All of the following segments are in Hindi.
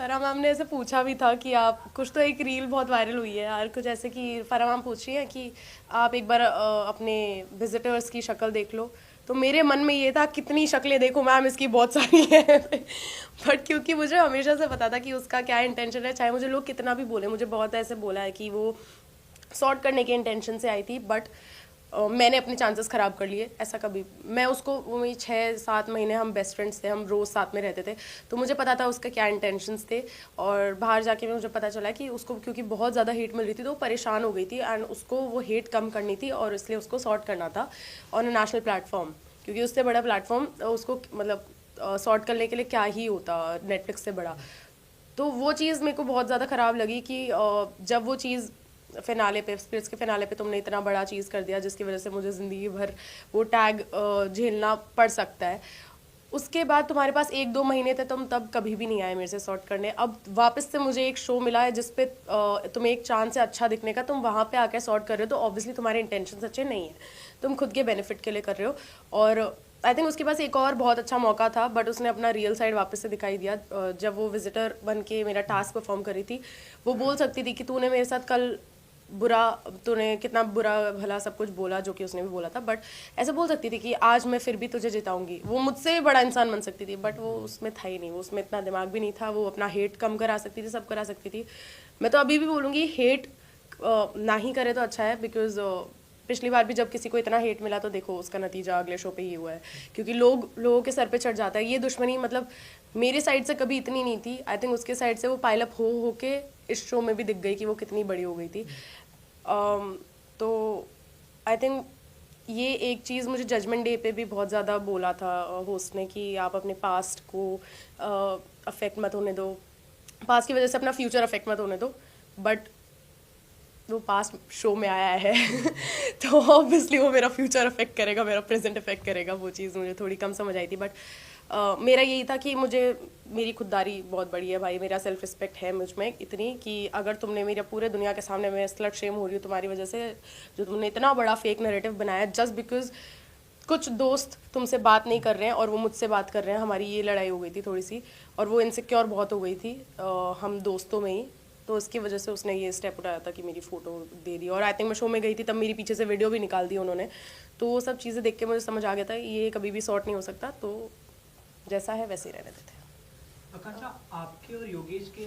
फराह मैम ने ऐसे पूछा भी था कि आप कुछ तो एक रील बहुत वायरल हुई है यार, कुछ ऐसे कि फराह मैम पूछ रही है कि आप एक बार अपने विजिटर्स की शक्ल देख लो। तो मेरे मन में ये था कितनी शक्लें देखो मैम, इसकी बहुत सारी है बट क्योंकि मुझे हमेशा से पता था कि उसका क्या इंटेंशन है, चाहे मुझे लोग कितना भी बोले, मुझे बहुत ऐसे बोला है कि वो सॉर्ट करने के इंटेंशन से आई थी, बट मैंने अपने चांसेस ख़राब कर लिए। ऐसा कभी मैं उसको वही 6-7 महीने हम बेस्ट फ्रेंड्स थे, हम रोज़ साथ में रहते थे, तो मुझे पता था उसके क्या इंटेंशंस थे। और बाहर जाके मुझे पता चला कि उसको क्योंकि बहुत ज़्यादा हेट मिल रही थी तो वो परेशान हो गई थी, एंड उसको वो हेट कम करनी थी और इसलिए उसको सॉर्ट करना था ऑन अ नेशनल प्लेटफॉर्म, क्योंकि उससे बड़ा प्लेटफॉर्म उसको मतलब सॉर्ट करने के लिए क्या ही होता नेटफ्लिक्स से बड़ा। तो वो चीज़ मेरे को बहुत ज़्यादा ख़राब लगी कि जब वो चीज़ फिनाले पे, स्पिरिट्स के फिनाले पे तुमने इतना बड़ा चीज़ कर दिया जिसकी वजह से मुझे ज़िंदगी भर वो टैग झेलना पड़ सकता है। उसके बाद तुम्हारे पास 1-2 महीने थे, तुम तब कभी भी नहीं आए मेरे से सॉर्ट करने। अब वापस से मुझे एक शो मिला है जिसपे तुम्हें एक चांस है अच्छा दिखने का, तुम वहाँ पे आकर सॉर्ट कर रहे हो, तो ऑब्वियसली तुम्हारे इंटेंशन अच्छे नहीं है, तुम खुद के बेनिफिट के लिए कर रहे हो। और आई थिंक उसके पास एक और बहुत अच्छा मौका था, बट उसने अपना रियल साइड वापस से दिखाई दिया। जब वो विजिटर बन के मेरा टास्क परफॉर्म कर रही थी, वो बोल सकती थी कि तूने मेरे साथ कल बुरा, तूने कितना बुरा भला सब कुछ बोला, जो कि उसने भी बोला था, बट ऐसे बोल सकती थी कि आज मैं फिर भी तुझे जिताऊंगी। वो मुझसे भी बड़ा इंसान बन सकती थी, बट वो उसमें था ही नहीं, वो उसमें इतना दिमाग भी नहीं था। वो अपना हेट कम करा सकती थी, सब करा सकती थी। मैं तो अभी भी बोलूँगी हेट ना ही करे तो अच्छा है, बिकॉज पिछली बार भी जब किसी को इतना हेट मिला तो देखो उसका नतीजा अगले शो पे ही हुआ है, क्योंकि लोगों के सर पे चढ़ जाता है ये दुश्मनी। मतलब मेरे साइड से कभी इतनी नहीं थी, आई थिंक उसके साइड से वो पाइल अप हो के इस शो में भी दिख गई कि वो कितनी बड़ी हो गई थी। तो आई थिंक ये एक चीज़ मुझे जजमेंट डे पे भी बहुत ज़्यादा बोला था होस्ट ने कि आप अपने पास्ट को अफेक्ट मत होने दो, पास्ट की वजह से अपना फ्यूचर अफेक्ट मत होने दो। बट वो पास्ट शो में आया है तो ऑब्वियसली वो मेरा फ्यूचर अफेक्ट करेगा, मेरा प्रेजेंट अफेक्ट करेगा। वो चीज़ मुझे थोड़ी कम समझ आई थी, बट मेरा यही था कि मुझे मेरी खुददारी बहुत बड़ी है भाई, मेरा सेल्फ रिस्पेक्ट है मुझ में इतनी कि अगर तुमने मेरा पूरे दुनिया के सामने मैं स्लट शेम हो रही हूँ तुम्हारी वजह से, जो तुमने इतना बड़ा फेक नैरेटिव बनाया जस्ट बिकॉज कुछ दोस्त तुमसे बात नहीं कर रहे हैं और वो मुझसे बात कर रहे हैं, हमारी ये लड़ाई हो गई थी थोड़ी सी, और वो इनसिक्योर बहुत हो गई थी हम दोस्तों में ही, तो उसकी वजह से उसने ये स्टेप उठाया था कि मेरी फ़ोटो दे दी। और आई थिंक मैं शो में गई थी तब मेरी पीछे से वीडियो भी निकाल दी उन्होंने। तो वो सब चीज़ें देख के मुझे समझ आ गया था ये कभी भी सॉर्ट नहीं हो सकता, तो जैसा है वैसे ही रहने देते हैं। आकांक्षा, आपके और योगेश के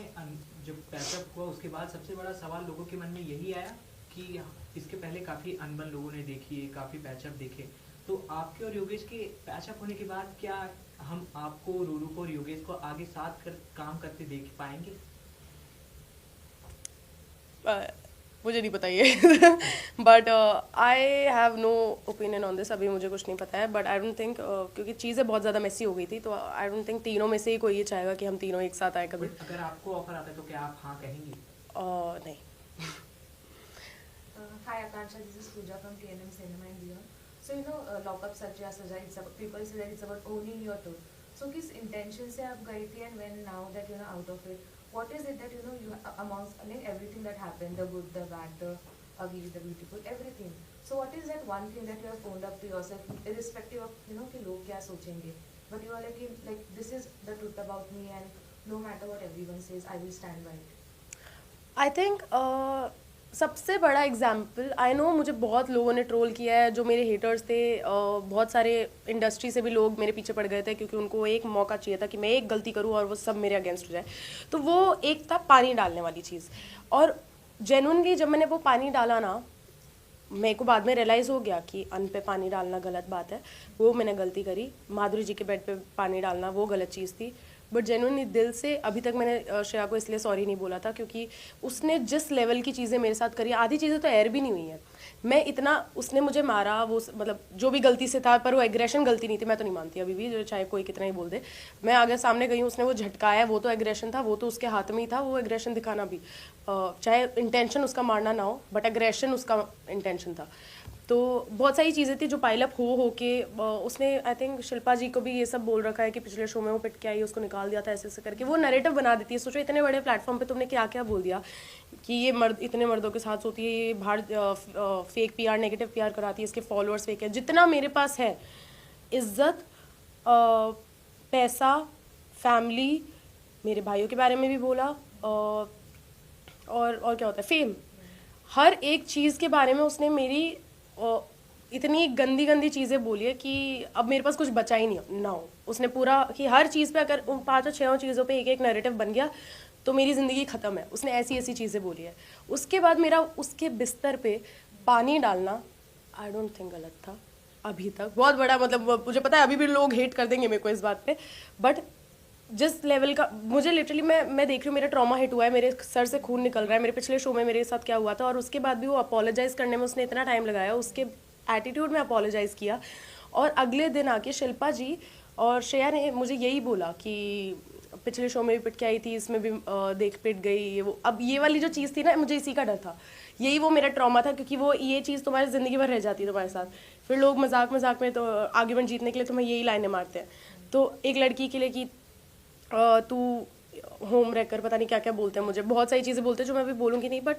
जब पैचअप हुआ उसके बाद सबसे बड़ा सवाल लोगों के मन में यही आया कि इसके पहले काफ़ी अनबन लोगों ने देखी है, काफ़ी पैचअप देखे, तो आपके और योगेश के पैचअप होने के बाद क्या हम आपको, रूरू को और योगेश को आगे साथ काम करते देख पाएंगे? मुझे नहीं पता ये but I have no opinion on this, अभी मुझे कुछ नहीं पता है। बट आई डोंट थिंक, क्योंकि चीज़ें बहुत ज़्यादा मेसी हो गई थी, तो आई डोंट थिंक तीनों में से ही कोई ये चाहेगा कि हम तीनों एक साथ आए कभी। अगर आपको ऑफर आता है तो क्या आप हाँ कहेंगी? नहीं। Hi Akansha, this is Pooja from TNM Cinema and Beyond. So Lockup Satya Saja, people say that it's about owning your truth. So किस intention से आप गई थी, and when now that out of it, what is it that you amongst everything that happened, the good, the bad, the ugly, the beautiful, everything. So what is that one thing that you have owned up to yourself, irrespective of कि लोग क्या सोचेंगे, but you are like this is the truth about me, and no matter what everyone says, I will stand by it. I think सबसे बड़ा एग्जाम्पल, आई नो मुझे बहुत लोगों ने ट्रोल किया है, जो मेरे हेटर्स थे, बहुत सारे इंडस्ट्री से भी लोग मेरे पीछे पड़ गए थे, क्योंकि उनको एक मौका चाहिए था कि मैं एक गलती करूं और वो सब मेरे अगेंस्ट हो जाए। तो वो एक था पानी डालने वाली चीज़, और जेन्युइनली जब मैंने वो पानी डाला ना, मेरे को बाद में रियलाइज़ हो गया कि अन्न पे पानी डालना गलत बात है, वो मैंने गलती करी। माधुरी जी के बेड पे पानी डालना वो गलत चीज़ थी, बट जेन्युइनली दिल से अभी तक मैंने श्रेया को इसलिए सॉरी नहीं बोला था, क्योंकि उसने जिस लेवल की चीज़ें मेरे साथ करी, आधी चीज़ें तो एयर भी नहीं हुई हैं। मैं इतना, उसने मुझे मारा, वो मतलब जो भी गलती से था, पर वो एग्रेशन गलती नहीं थी, मैं तो नहीं मानती अभी भी, चाहे कोई कितना ही बोल दे। मैं आगे सामने गई हूँ, उसने वो झटकाया, वो तो एग्रेशन था, वो तो उसके हाथ में ही था, वो एग्रेशन दिखाना भी, चाहे इंटेंशन उसका मारना ना हो, बट एग्रेशन उसका इंटेंशन था। तो बहुत सारी चीज़ें थी जो पाइलअप हो के उसने, आई थिंक शिल्पा जी को भी ये सब बोल रखा है कि पिछले शो में वो पिट के आई, उसको निकाल दिया था ऐसे ऐसे करके, वो नैरेटिव बना देती है। सोचो इतने बड़े प्लेटफॉर्म पे तुमने क्या क्या बोल दिया कि ये मर्द इतने मर्दों के साथ सोती है, ये बाहर फेक पीआर, नेगेटिव पीआर कराती है, इसके फॉलोअर्स फेक है। जितना मेरे पास है इज्जत, पैसा, फैमिली, मेरे भाइयों के बारे में भी बोला, और क्या होता है, फेम, हर एक चीज़ के बारे में उसने मेरी इतनी गंदी गंदी चीज़ें बोली है कि अब मेरे पास कुछ बचा ही नहीं ना हो। उसने पूरा कि हर चीज़ पे अगर उन 5 और 6 चीज़ों पे एक एक नैरेटिव बन गया तो मेरी ज़िंदगी ख़त्म है। उसने ऐसी ऐसी चीज़ें बोली है। उसके बाद मेरा उसके बिस्तर पे पानी डालना आई डोंट थिंक गलत था अभी तक। बहुत बड़ा मतलब मुझे पता है अभी भी लोग हेट कर देंगे मेरे को इस बात पे, बट जिस लेवल का मुझे लिटरली मैं देख रही हूँ मेरा ट्रॉमा हिट हुआ है, मेरे सर से खून निकल रहा है। मेरे पिछले शो में मेरे साथ क्या हुआ था और उसके बाद भी वो अपोलोजाइज़ करने में उसने इतना टाइम लगाया, उसके एटीट्यूड में अपोलोजाइज़ किया। और अगले दिन आके शिल्पा जी और श्रेया ने मुझे यही बोला कि पिछले शो में भी पिट के आई थी, इसमें भी देख पिट गई ये वो। अब ये वाली जो चीज़ थी ना, मुझे इसी का डर था, यही वो मेरा ट्रॉमा था, क्योंकि वो ये चीज़ तुम्हारी ज़िंदगी भर रह जाती है तुम्हारे साथ। फिर लोग मजाक मजाक में तो आर्ग्यूमेंट जीतने के लिए तुम्हें यही लाइनें मारते हैं। तो एक लड़की के लिए कि तू होम रैकर, पता नहीं क्या क्या बोलते हैं, मुझे बहुत सारी चीज़ें बोलते हैं जो मैं अभी बोलूँगी नहीं, बट